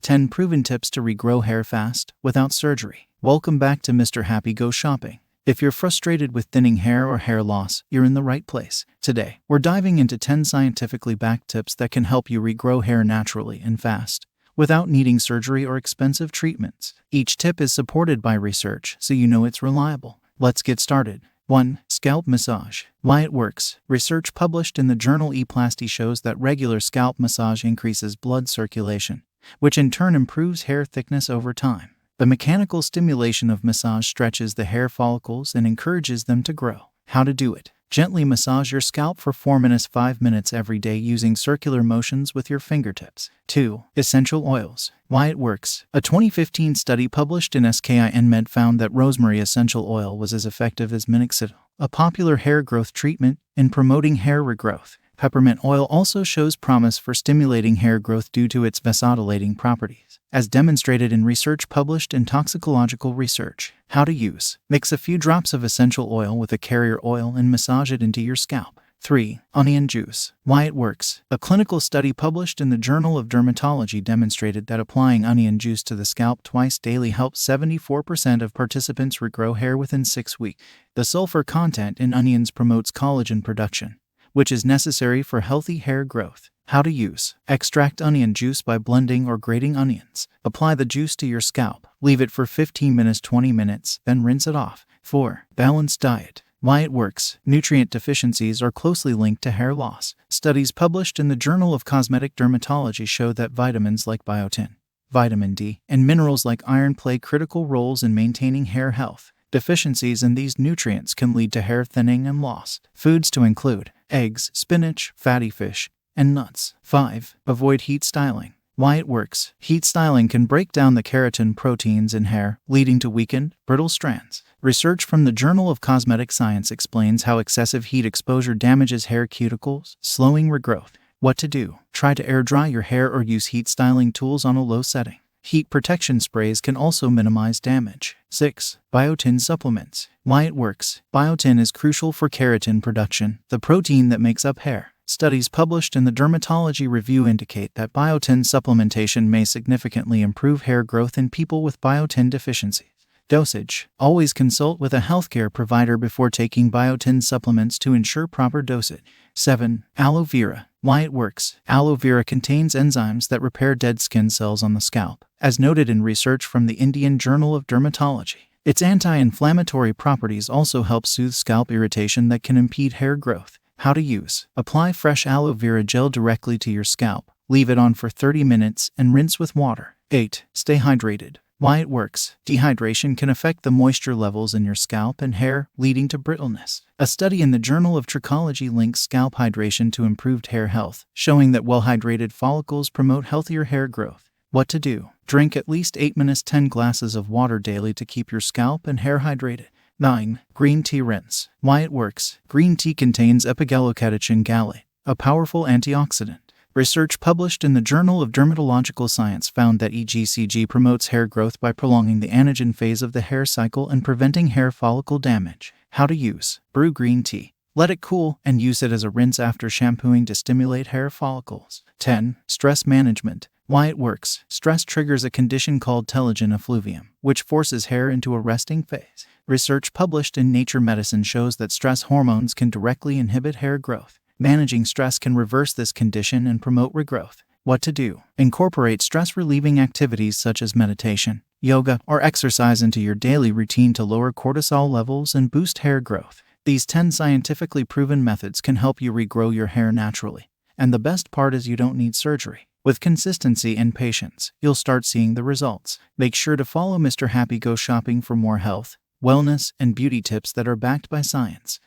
10 Proven Tips to Regrow Hair Fast Without Surgery. Welcome back to Mr. Happy Go Shopping. If you're frustrated with thinning hair or hair loss, you're in the right place. Today, we're diving into 10 scientifically backed tips that can help you regrow hair naturally and fast, without needing surgery or expensive treatments. Each tip is supported by research, so you know it's reliable. Let's get started. 1. Scalp Massage. Why it works. Research published in the journal ePlasty shows that regular scalp massage increases blood circulation, which in turn improves hair thickness over time. The mechanical stimulation of massage stretches the hair follicles and encourages them to grow. How to do it. Gently massage your scalp for 5 minutes every day using circular motions with your fingertips. 2. Essential oils. Why it works. A 2015 study published in SKINmed found that rosemary essential oil was as effective as minoxidil, a popular hair growth treatment, in promoting hair regrowth. Peppermint oil also shows promise for stimulating hair growth due to its vasodilating properties, as demonstrated in research published in Toxicological Research. How to use. Mix a few drops of essential oil with a carrier oil and massage it into your scalp. 3. Onion juice. Why it works. A clinical study published in the Journal of Dermatology demonstrated that applying onion juice to the scalp twice daily helped 74% of participants regrow hair within 6 weeks. The sulfur content in onions promotes collagen production, which is necessary for healthy hair growth. How to use. Extract onion juice by blending or grating onions. Apply the juice to your scalp. Leave it for 15 minutes, 20 minutes, then rinse it off. 4. Balanced diet. Why it works. Nutrient deficiencies are closely linked to hair loss. Studies published in the Journal of Cosmetic Dermatology show that vitamins like biotin, vitamin D, and minerals like iron play critical roles in maintaining hair health. Deficiencies in these nutrients can lead to hair thinning and loss. Foods to include: eggs, spinach, fatty fish, and nuts. 5. Avoid heat styling. Why it works. Heat styling can break down the keratin proteins in hair, leading to weakened, brittle strands. Research from the Journal of Cosmetic Science explains how excessive heat exposure damages hair cuticles, slowing regrowth. What to do. Try to air dry your hair or use heat styling tools on a low setting. Heat protection sprays can also minimize damage. 6. Biotin supplements. Why it works. Biotin is crucial for keratin production, the protein that makes up hair. Studies published in the Dermatology Review indicate that biotin supplementation may significantly improve hair growth in people with biotin deficiencies. Dosage. Always consult with a healthcare provider before taking biotin supplements to ensure proper dosage. 7. Aloe vera. Why it works. Aloe vera contains enzymes that repair dead skin cells on the scalp, as noted in research from the Indian Journal of Dermatology. Its anti-inflammatory properties also help soothe scalp irritation that can impede hair growth. How to use. Apply fresh aloe vera gel directly to your scalp. Leave it on for 30 minutes and rinse with water. 8. Stay hydrated. Why it works. Dehydration can affect the moisture levels in your scalp and hair, leading to brittleness. A study in the Journal of Trichology links scalp hydration to improved hair health, showing that well-hydrated follicles promote healthier hair growth. What to do. Drink at least 8-10 glasses of water daily to keep your scalp and hair hydrated. 9. Green tea rinse. Why it works. Green tea contains epigallocatechin gallate, a powerful antioxidant. Research published in the Journal of Dermatological Science found that EGCG promotes hair growth by prolonging the anagen phase of the hair cycle and preventing hair follicle damage. How to use. Brew green tea. Let it cool and use it as a rinse after shampooing to stimulate hair follicles. 10. Stress management. Why it works. Stress triggers a condition called telogen effluvium, which forces hair into a resting phase. Research published in Nature Medicine shows that stress hormones can directly inhibit hair growth. Managing stress can reverse this condition and promote regrowth. What to do. Incorporate stress-relieving activities such as meditation, yoga, or exercise into your daily routine to lower cortisol levels and boost hair growth. These 10 scientifically proven methods can help you regrow your hair naturally. And the best part is you don't need surgery. With consistency and patience, you'll start seeing the results. Make sure to follow Mr. Happy Go Shopping for more health, wellness, and beauty tips that are backed by science.